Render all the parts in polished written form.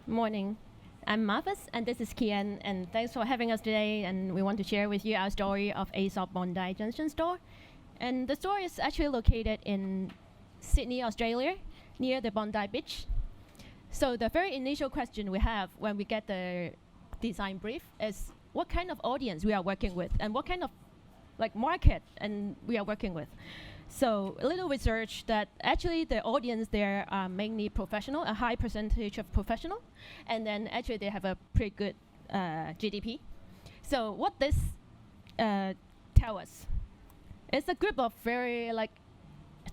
Morning. I'm Marvis, and this is Kian, and thanks for having us today. And we want to share with you our story of Aesop Bondi Junction store. And the store is actually located in Sydney, Australia, near the Bondi Beach. So the very initial question we have when we get the design brief is what kind of audience we are working with, and what kind of market and we are working with. So a little research that actually the audience there are mainly professional, a high percentage of professional, and then actually they have a pretty good GDP. So what this tell us? It's a group of very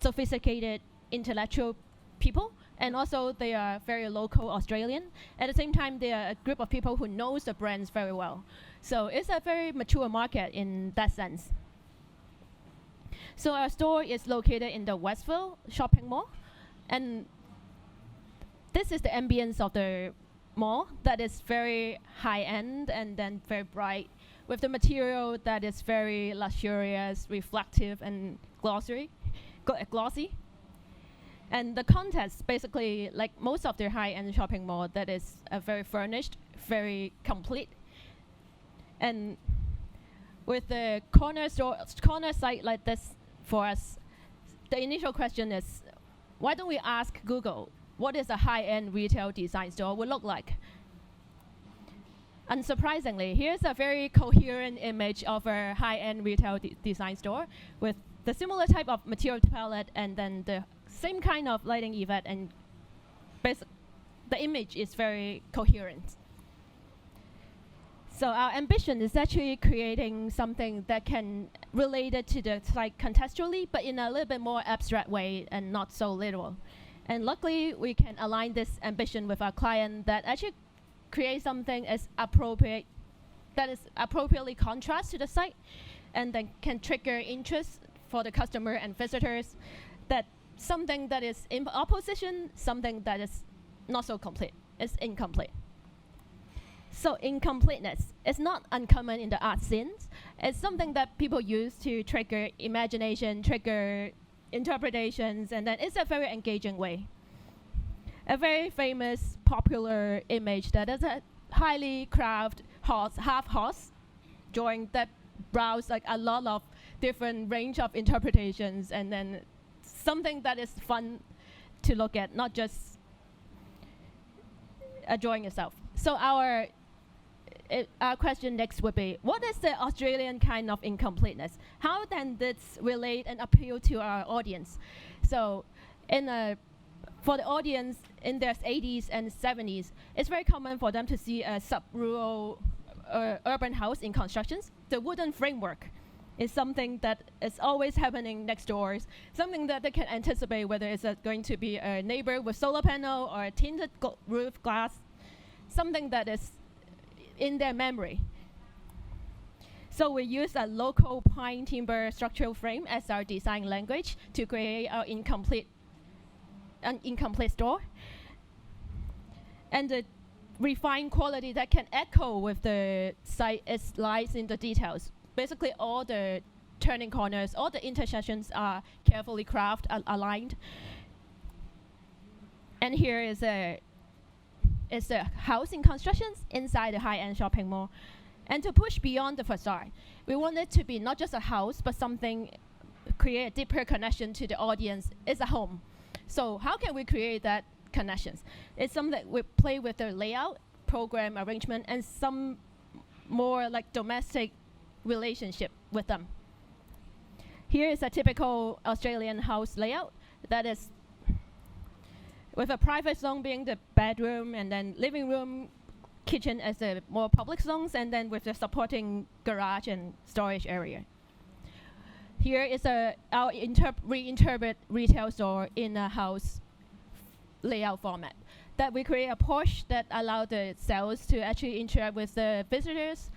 sophisticated intellectual people, and also they are very local Australian. At the same time, they are a group of people who knows the brands very well. So it's a very mature market in that sense. So our store is located in the Westville shopping mall, and this is the ambience of the mall that is very high-end and then very bright, with the material that is very luxurious, reflective, and glossy. And the context, basically, like most of the high-end shopping mall, that is very furnished, very complete. And with the corner site like this for us, the initial question is, why don't we ask Google what is a high-end retail design store would look like? Unsurprisingly, here's a very coherent image of a high-end retail design store with the similar type of material palette and then the same kind of lighting effect, and the image is very coherent. So our ambition is actually creating something that can relate it to the site contextually, but in a little bit more abstract way and not so literal. And luckily, we can align this ambition with our client that actually create something as appropriate, that is appropriately contrast to the site, and then can trigger interest for the customer and visitors, that something that is in opposition, something that is not so complete, is incomplete. So incompleteness is not uncommon in the art scenes. It's something that people use to trigger imagination, trigger interpretations, and then it's a very engaging way. A very famous, popular image that is a highly crafted horse, half horse, drawing that browse like a lot of different range of interpretations, and then something that is fun to look at, not just a drawing itself. So our question next would be, what is the Australian kind of incompleteness? How then this relate and appeal to our audience? So for the audience in their 80s and 70s, it's very common for them to see a sub-rural urban house in constructions. The wooden framework is something that is always happening next doors, something that they can anticipate whether it's going to be a neighbor with solar panel or a tinted roof glass, something that is in their memory. So we use a local pine timber structural frame as our design language to create our incomplete store. And the refined quality that can echo with the site lies in the details. Basically, all the turning corners, all the intersections are carefully crafted, aligned. And here is a house in constructions inside the high-end shopping mall. And to push beyond the facade, we want it to be not just a house, but something, create a deeper connection to the audience. It's a home. So how can we create that connections? It's something that we play with the layout, program arrangement, and some more like domestic relationship with them. Here is a typical Australian house layout that is with a private zone being the bedroom, and then living room, kitchen as the more public zones, and then with the supporting garage and storage area. Here is our reinterpret retail store in a house layout format, that we create a porch that allow the sales to actually interact with the visitors,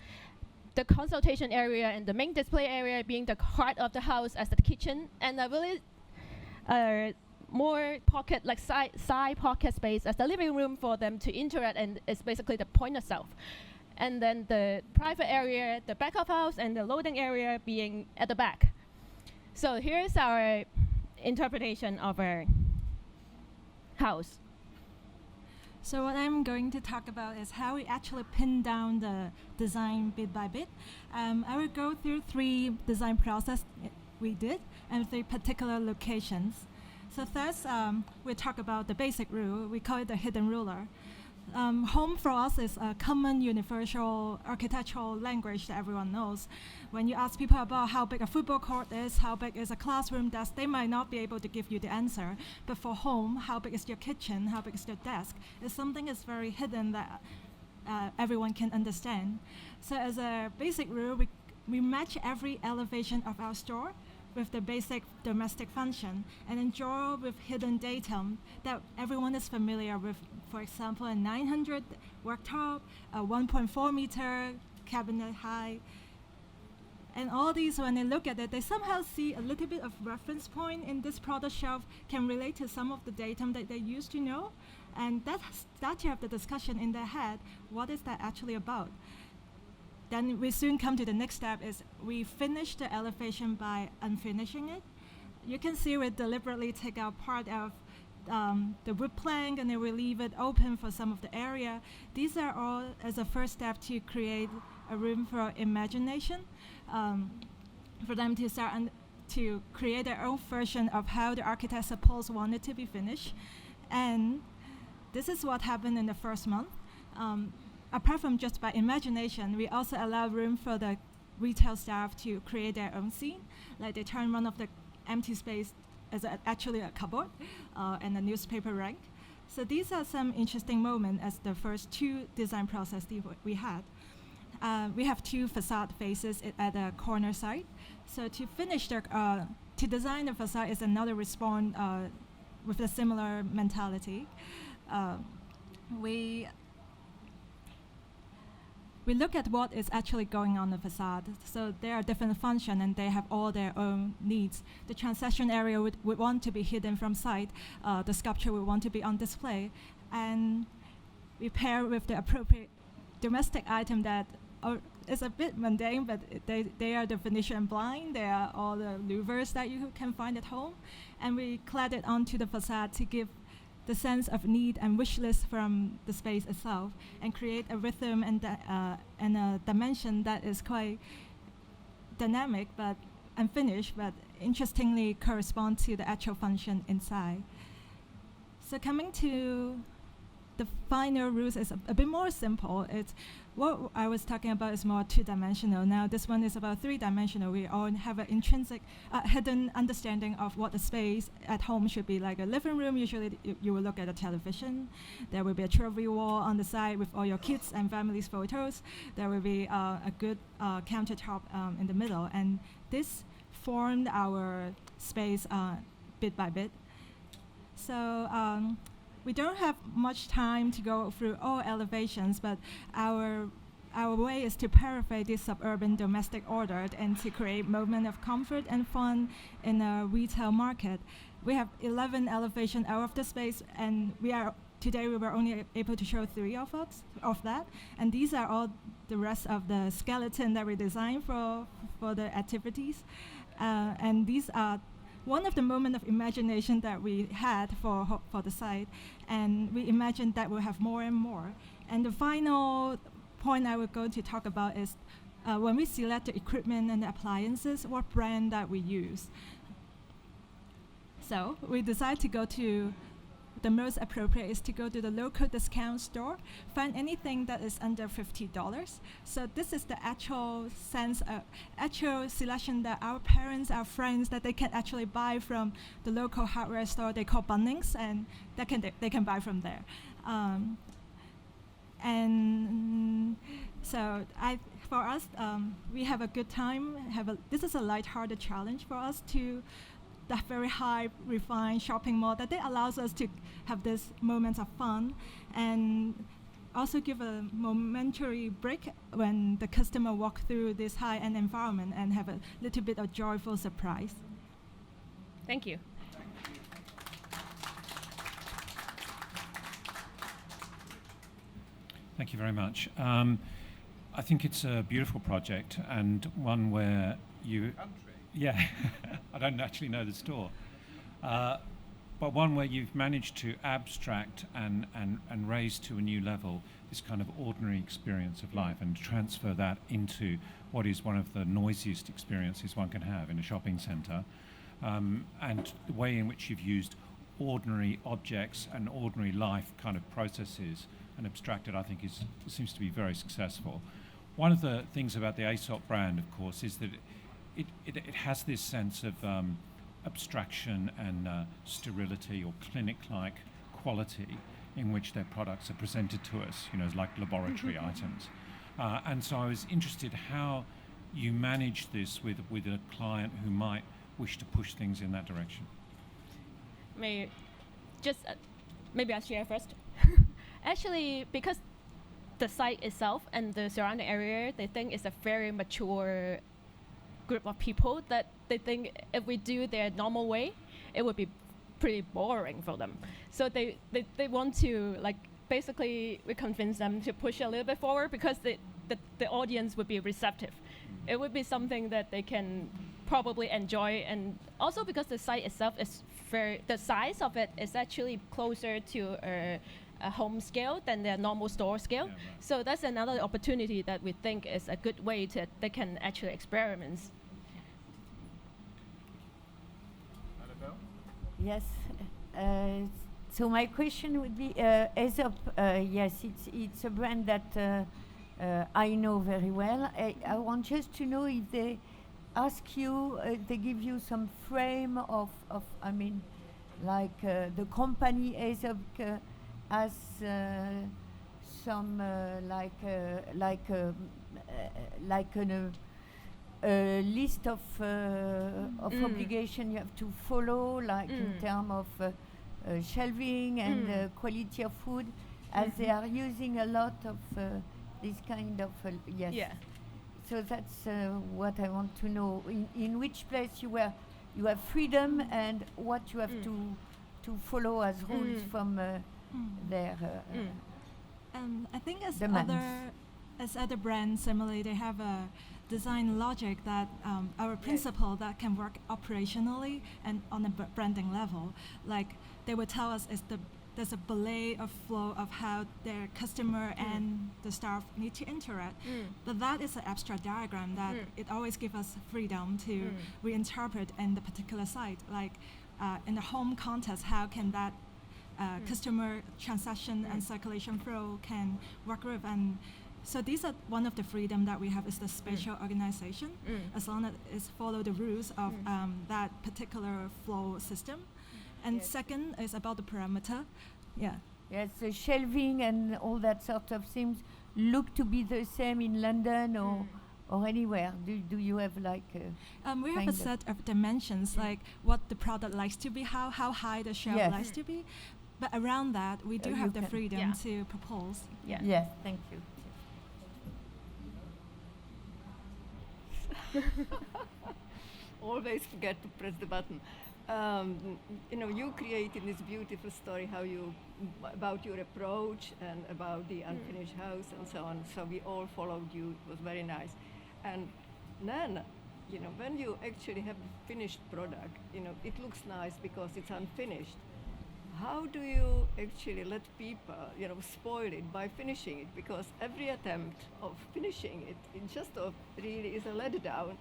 the consultation area and the main display area being the heart of the house as the kitchen, and a really more pocket, like side pocket space as the living room for them to interact, and it's basically the point of self. And then the private area, the back of house, and the loading area being at the back. So here's our interpretation of our house. So what I'm going to talk about is how we actually pin down the design bit by bit. I will go through 3 design process we did and 3 particular locations. So first, we talk about the basic rule. We call it the hidden ruler. Home for us is a common universal architectural language that everyone knows. When you ask people about how big a football court is, how big is a classroom desk, they might not be able to give you the answer. But for home, how big is your kitchen, how big is your desk, is something that's very hidden that everyone can understand. So as a basic rule, we match every elevation of our store with the basic domestic function and then draw with hidden datum that everyone is familiar with. For example, a 900 worktop, a 1.4 meter cabinet height. And all these, when they look at it, they somehow see a little bit of reference point in this product shelf can relate to some of the datum that they used to know. And that start to have the discussion in their head, what is that actually about? Then we soon come to the next step is we finish the elevation by unfinishing it. You can see we deliberately take out part of the wood plank and then we leave it open for some of the area. These are all as a first step to create a room for imagination, for them to start to create their own version of how the architect supposed wanted to be finished. And this is what happened in the first month. Apart from just by imagination, we also allow room for the retail staff to create their own scene. Like they turn one of the empty space as actually a cupboard and a newspaper rack. So these are some interesting moments as the first 2 design processes we had. We have 2 facade faces at the corner side. So to finish to design the facade is another response with a similar mentality. We look at what is actually going on the facade. So there are different functions and they have all their own needs. The transaction area would want to be hidden from sight. The sculpture would want to be on display. And we pair with the appropriate domestic item that is a bit mundane, but they are the Venetian blind. They are all the louvers that you can find at home. And we clad it onto the facade to give the sense of need and wish list from the space itself and create a rhythm and a dimension that is quite dynamic but unfinished, but interestingly correspond to the actual function inside. So coming to the final rules is a bit more simple. It's what I was talking about is more 2-dimensional. Now this one is about 3-dimensional. We all have an intrinsic hidden understanding of what the space at home should be like. A living room, usually you will look at a television. There will be a trophy wall on the side with all your kids and family's photos. There will be a good countertop in the middle. And this formed our space bit by bit. So we don't have much time to go through all elevations, but our way is to paraphrase this suburban domestic order and to create moment of comfort and fun in a retail market. We have 11 elevations out of the space, and today we were only able to show 3 of that, and these are all the rest of the skeleton that we designed for the activities, and these are one of the moments of imagination that we had for the site, and we imagined that we'll have more and more. And the final point I would go to talk about is when we select the equipment and the appliances, what brand that we use. So we decided to go to the most appropriate is to go to the local discount store, find anything that is under $50. So this is the actual selection that our parents, our friends, that they can actually buy from the local hardware store they call Bunnings, and they can buy from there. And so for us, we have a good time. This is a light-hearted challenge for us to that very high refined shopping mall that allows us to have this moments of fun and also give a momentary break when the customer walk through this high-end environment and have a little bit of joyful surprise. Thank you. Thank you very much. I think it's a beautiful project and one where you... Yeah, I don't actually know the store. but one where you've managed to abstract and raise to a new level this kind of ordinary experience of life and transfer that into what is one of the noisiest experiences one can have in a shopping centre. And the way in which you've used ordinary objects and ordinary life kind of processes and abstracted, I think seems to be very successful. One of the things about the Aesop brand, of course, is that it has this sense of abstraction and sterility or clinic-like quality in which their products are presented to us, as like laboratory items. And so I was interested how you manage this with a client who might wish to push things in that direction. Maybe I share first. Actually, because the site itself and the surrounding area, they think it's a very mature group of people that they think if we do their normal way, it would be pretty boring for them. So they want to, like, basically we convince them to push a little bit forward because the audience would be receptive. It would be something that they can probably enjoy, and also because the site itself is the size of it is actually closer to a home scale than their normal store scale. Yeah, right. So that's another opportunity that we think is a good way they can actually experiment. Annabelle? Yes. So my question would be, Aesop, yes, it's a brand that I know very well. I want just to know if they ask you, they give you some frame of I mean, like the company Aesop has some a list of obligation you have to follow, like in terms of shelving and quality of food, as they are using a lot of this kind of yes. Yeah. So that's what I want to know. In which place you have freedom and what you have to follow as rules from their I think demands. as other brands, similarly, they have a design logic that our principle that can work operationally and on a branding level. Like they would tell us there's a belay of flow of how their customer and the staff need to interact. But that is an abstract diagram that it always gives us freedom to reinterpret in the particular site. Like in the home context, how can that customer transaction and circulation flow can work with? And so these are one of the freedom that we have is the spatial organization, as long as it follow the rules of that particular flow system. And Yes. second is about the parameter. Yeah. yes, the shelving and all that sort of things look to be the same in London or anywhere. Do you have like We have kind a of. set of dimensions, like what the product likes to be, how high the shelf Yes. likes to be. But around that, we do you have the can- freedom Yeah. to propose. Yeah. Yes, thank you. Always forget to press the button. You created this beautiful story about your approach and about the unfinished house and so on. So we all followed you. It was very nice. And then, when you actually have the finished product, it looks nice because it's unfinished. How do you actually let people, spoil it by finishing it? Because every attempt of finishing it just really is a letdown.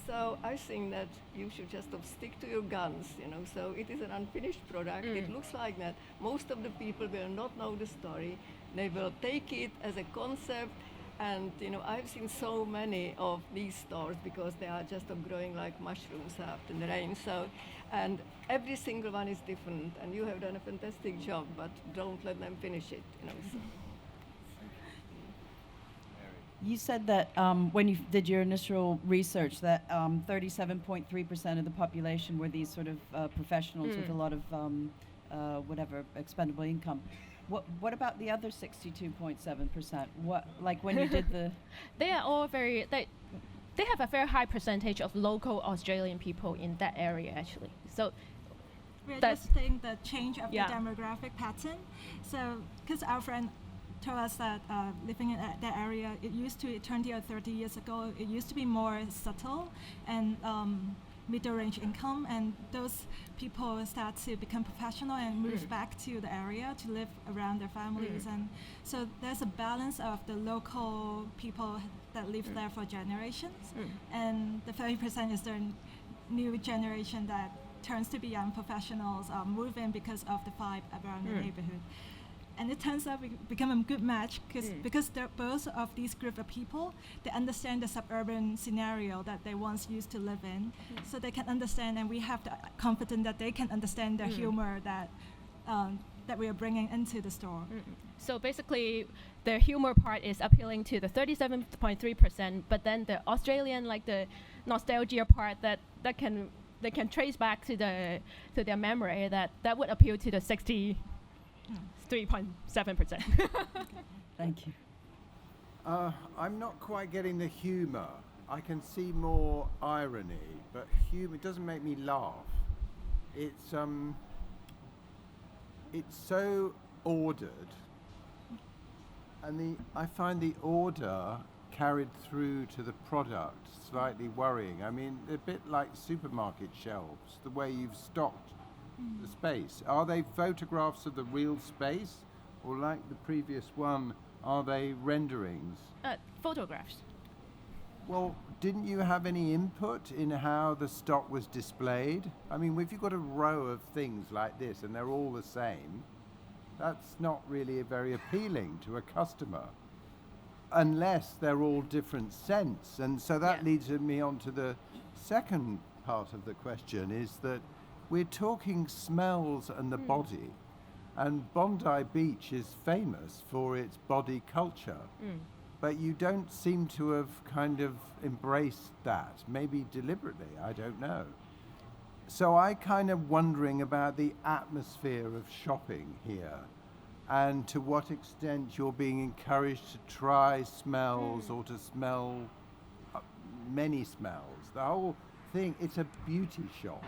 So I think that you should just stick to your guns, So it is an unfinished product. It looks like that. Most of the people will not know the story. They will take it as a concept. And I've seen so many of these stores because they are just growing like mushrooms after the rain. So, and every single one is different. And you have done a fantastic job, but don't let them finish it. So. You said that when you did your initial research that 37.3% of the population were these sort of professionals with a lot of expendable income. What about the other 62.7%? What, like when you did the? They are all they have a very high percentage of local Australian people in that area actually. So We're That's- just saying the change of Yeah. the demographic pattern. So, because our friend told us that living in that area, it used to 20 or 30 years ago, it used to be more subtle, and middle-range income, and those people start to become professional and move back to the area to live around their families. And so there's a balance of the local people that live there for generations, and the 30% is the new generation that turns to be young professionals move in because of the vibe around the neighborhood. And it turns out we become a good match because both of these group of people, they understand the suburban scenario that they once used to live in, so they can understand, and we have the confidence that they can understand the humor that that we are bringing into the store. So basically, the humor part is appealing to the 37.3%, but then the Australian, like the nostalgia part, they can trace back to their memory, that would appeal to the 63.7%. Thank you. I'm not quite getting the humour. I can see more irony, but humour doesn't make me laugh. It's so ordered, and I find the order carried through to the product slightly worrying. I mean, a bit like supermarket shelves, the way you've stocked the space. Are they photographs of the real space, or like the previous one, are they renderings? Photographs. Well, didn't you have any input in how the stock was displayed? I mean, if you've got a row of things like this and they're all the same, that's not really very appealing to a customer, unless they're all different scents. And so that leads me on to the second part of the question, is that we're talking smells and the body, and Bondi Beach is famous for its body culture, but you don't seem to have kind of embraced that, maybe deliberately, I don't know. So I kind of wondering about the atmosphere of shopping here, and to what extent you're being encouraged to try smells or to smell many smells. The whole thing, it's a beauty shop.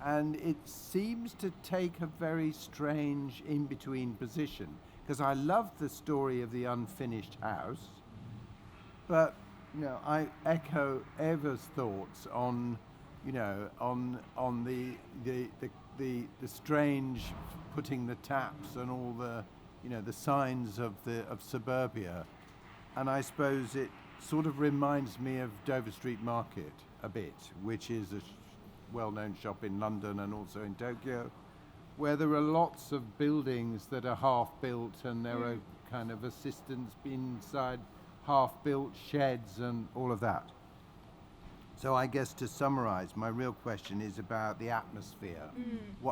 And it seems to take a very strange in-between position, because I love the story of the unfinished house, but I echo Eva's thoughts on on the strange putting the taps and all the the signs of suburbia, and I suppose it sort of reminds me of Dover Street Market a bit, which is a well-known shop in London and also in Tokyo, where there are lots of buildings that are half-built, and there are kind of assistants inside half-built sheds and all of that. So I guess to summarize, my real question is about the atmosphere.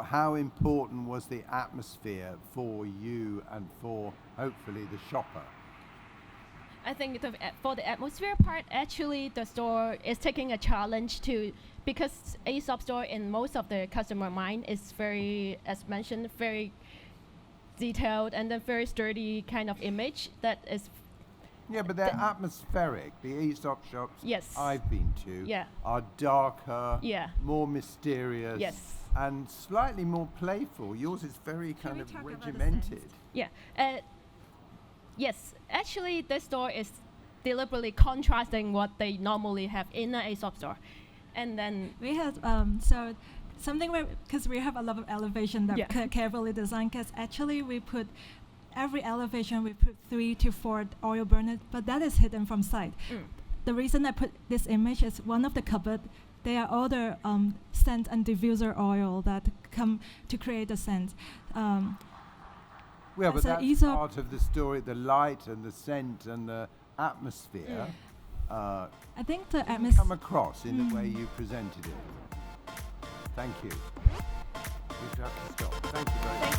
How important was the atmosphere for you and for hopefully the shopper? I think for the atmosphere part, actually the store is taking a challenge because Aesop store in most of the customer mind is very, as mentioned, very detailed and then very sturdy kind of image that is. Yeah, but they're atmospheric. The Aesop shops I've been to are darker, more mysterious, and slightly more playful. Yours is very kind of regimented. Yes, actually this store is deliberately contrasting what they normally have in an Aesop store. And then we had so something where, because we have a lot of elevation that carefully designed, because actually we put every elevation we put 3 to 4 oil burners, but that is hidden from sight. The reason I put this image is one of the cupboard, they are all the scent and diffuser oil that come to create the scent. Well, but that's part of the story, the light and the scent and the atmosphere. I think the atmosphere come across in the way you presented it. Thank you. We've got to stop. Thank you very much.